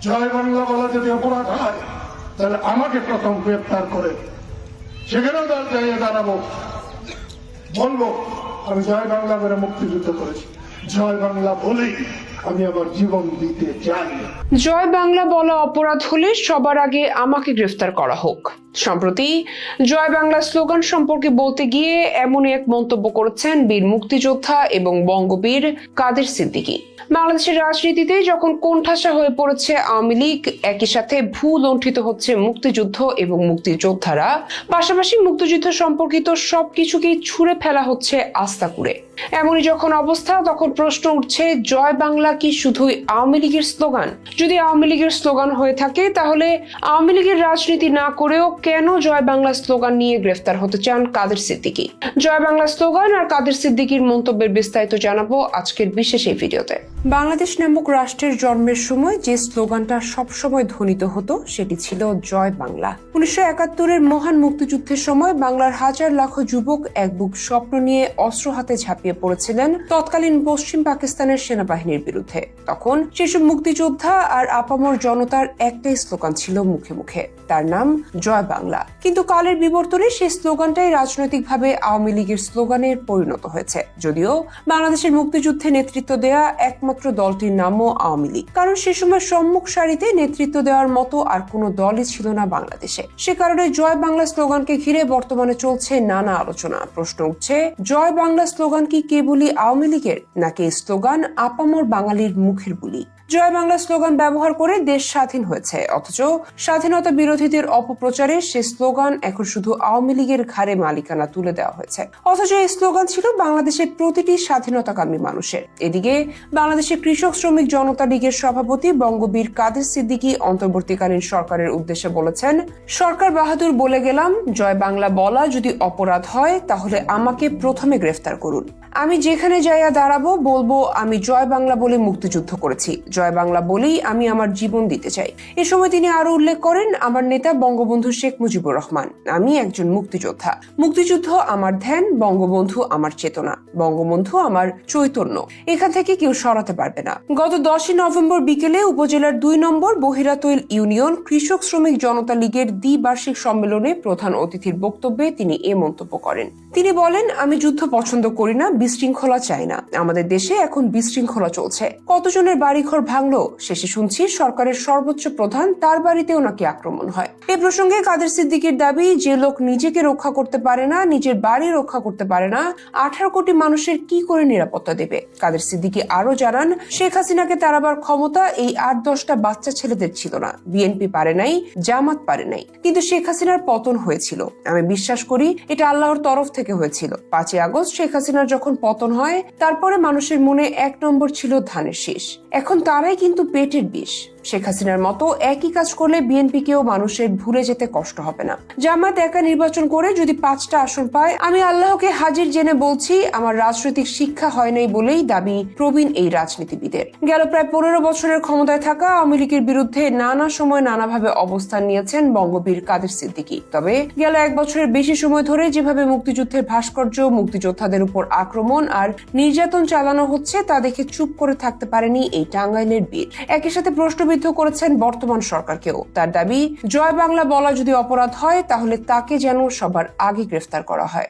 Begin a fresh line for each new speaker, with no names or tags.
জয় বাংলা বলা যদি অপরাধ হয় তাহলে আমাকে প্রথম গ্রেপ্তার করে সেখানেও দাঁড়িয়ে দাঁড়াবো, বলবো আমি জয় বাংলা করে মুক্তিযুদ্ধ করেছি, জয় বাংলা বলেই আমি আমার জীবন দিতে চাই।
জয় বাংলা বলা অপরাধ হলে সবার আগে আমাকে গ্রেফতার করা হোক। সম্প্রতি জয় বাংলা স্লোগান সম্পর্কে বলতে গিয়ে এমনই এক মন্তব্য করেছেন বীর মুক্তিযোদ্ধা এবং বঙ্গবীর কাদের সিদ্দিকী। বাংলাদেশের রাজনীতিতে যখন কোণঠাসা হয়ে পড়েছে আওয়ামী লীগ, একই সাথে ভূলুণ্ঠিত হচ্ছে মুক্তিযুদ্ধ এবং মুক্তিযোদ্ধারা, পাশাপাশি মুক্তিযুদ্ধ সম্পর্কিত সবকিছুকেই ছুঁড়ে ফেলা হচ্ছে আস্থা করে। এমনই যখন অবস্থা, তখন প্রশ্ন উঠছে জয় বাংলা কি শুধুই আওয়ামী লীগের স্লোগান? যদি আওয়ামী লীগের স্লোগান হয়ে থাকে তাহলে আওয়ামী লীগের রাজনীতি না করেও কেন জয় বাংলা স্লোগান নিয়ে গ্রেফতার হতে চান কাদের সিদ্দিকী? জয় বাংলা স্লোগান আর কাদের সিদ্দিকীর মন্তব্যের বিস্তারিত জানাবো আজকের বিশেষ এই ভিডিওতে। বাংলাদেশ নামক রাষ্ট্রের জন্মের সময় যে স্লোগানটা সবসময় ধ্বনিত হতো সেটি ছিল জয় বাংলা। 1971-এর মহান মুক্তিযুদ্ধের সময় বাংলার হাজার লাখ যুবক এক বুক স্বপ্ন নিয়ে অস্ত্র হাতে ঝাঁপিয়ে পড়েছিলেন তৎকালীন পশ্চিম পাকিস্তানের সেনাবাহিনীর বিরুদ্ধে। তখন সেসব মুক্তিযোদ্ধা আর আপামর জনতার একটাই স্লোগান ছিল মুখে মুখে, তার নাম জয় বাংলা। কিন্তু কালের বিবর্তনে সেই স্লোগানটাই রাজনৈতিকভাবে আওয়ামী লীগের স্লোগানের পরিণত হয়েছে। যদিও বাংলাদেশের মুক্তিযুদ্ধে নেতৃত্ব দেয়া একমাত্র দলটির নামও আওয়ামী লীগ, কারণ সে সময় সম্মুখ সারিতে নেতৃত্ব দেওয়ার মতো আর কোনো দলই ছিল না বাংলাদেশে। সে কারণে জয় বাংলা স্লোগানকে ঘিরে বর্তমানে চলছে নানা আলোচনা। প্রশ্ন উঠছে, জয় বাংলা স্লোগান কি কেবলই আওয়ামী লীগের, নাকি স্লোগান আপামর বাঙালির মুখের বুলি? জয় বাংলা স্লোগান ব্যবহার করে দেশ স্বাধীন হয়েছে, অথচ স্বাধীনতা বিরোধীদের অপপ্রচারে সে স্লোগান এখন শুধু আওয়ামী লীগের ঘাড়ে মালিকানা তুলে দেওয়া হয়েছে। অথচ এই স্লোগান ছিল বাংলাদেশের প্রতিটি স্বাধীনতাকামী মানুষের। এদিকে বাংলাদেশের কৃষক শ্রমিক জনতা লীগের সভাপতি বঙ্গবীর কাদের সিদ্দিকী অন্তর্বর্তীকালীন সরকারের উদ্দেশ্যে বলেছেন, সরকার বাহাদুর বলে গেলাম, জয় বাংলা বলা যদি অপরাধ হয় তাহলে আমাকে প্রথমে গ্রেফতার করুন। আমি যেখানে যাইয়া দাঁড়াবো বলবো আমি জয় বাংলা বলে মুক্তিযুদ্ধ করেছি, জয় বাংলা বলেই আমি আমার জীবন দিতে চাই। এ সময় তিনি আরো উল্লেখ করেন, আমার নেতা বঙ্গবন্ধু শেখ মুজিবুর রহমান, আমি একজন মুক্তিযোদ্ধা। মুক্তিযুদ্ধ আমার ধ্যান, বঙ্গবন্ধু আমার চেতনা, বঙ্গবন্ধু আমার চৈতন্য। এখান থেকে কেউ সরাতে পারবে না। গত 10 নভেম্বর বিকেলে উপজেলার 2 নম্বর বহিরাতৈল ইউনিয়ন কৃষক শ্রমিক জনতা লীগের দ্বিবার্ষিক সম্মেলনে প্রধান অতিথির বক্তব্যে তিনি এ মন্তব্য করেন। তিনি বলেন, আমি যুদ্ধ পছন্দ করি না, বিশৃঙ্খলা চাই না। আমাদের দেশে এখন বিশৃঙ্খলা চলছে। কতজনের বাড়িঘর ভাঙলো, শেষে শুনছি সরকারের সর্বোচ্চ প্রধান তার বাড়িতেও নাকি আক্রমণ হয়। এ প্রসঙ্গে কাদের সিদ্দিকীর দাবি, যে লোক নিজেকে রক্ষা করতে পারে না, নিজের বাড়ি রক্ষা করতে পারে না, 18 কোটি মানুষের কি করে নিরাপত্তা দেবে? কাদের সিদ্দিকী আরো জানান, শেখ হাসিনাকে তাড়াবার ক্ষমতা এই 8-10টা বাচ্চা ছেলেদের ছিল না। বিএনপি পারে নাই, জামাত পারে নাই, কিন্তু শেখ হাসিনার পতন হয়েছিল। আমি বিশ্বাস করি এটা আল্লাহর তরফ থেকে হয়েছিল। 5 আগস্ট শেখ হাসিনার যখন পতন হয়, তারপরে মানুষের মনে 1 নম্বর ছিল ধানের শীষ, এখন তারাই কিন্তু পেটের বিষ। শেখ হাসিনার মতো একই কাজ করলে বিএনপিকেও মানুষের ভুলে যেতে কষ্ট হবে না। জামাত একা নির্বাচন করে যদি 5টা আসন পায়, আমি আল্লাহকে হাজির জেনে বলছি আমার রাজনৈতিক শিক্ষা হয় নাই বলেই দাবি প্রবীণ এই রাজনীতিবিদের। গেল প্রায় 15 বছরের ক্ষমতায় থাকা আওয়ামী লীগের বিরুদ্ধে নানা সময় নানাভাবে অবস্থান নিয়েছেন বঙ্গবীর কাদের সিদ্দিকী। তবে গেল 1 বছরের বেশি সময় ধরে যেভাবে মুক্তিযুদ্ধের ভাস্কর্য, মুক্তিযোদ্ধাদের উপর আক্রমণ আর নির্যাতন চালানো হচ্ছে তা দেখে চুপ করে থাকতে পারেনি এই টাঙ্গাইলের বীর। একই সাথে প্রশ্নবিদ্ধ করেছেন বর্তমান সরকারকেও। তার দাবি, জয় বাংলা বলা যদি অপরাধ হয় তাহলে তাকে যেন সবার আগে গ্রেফতার করা হয়।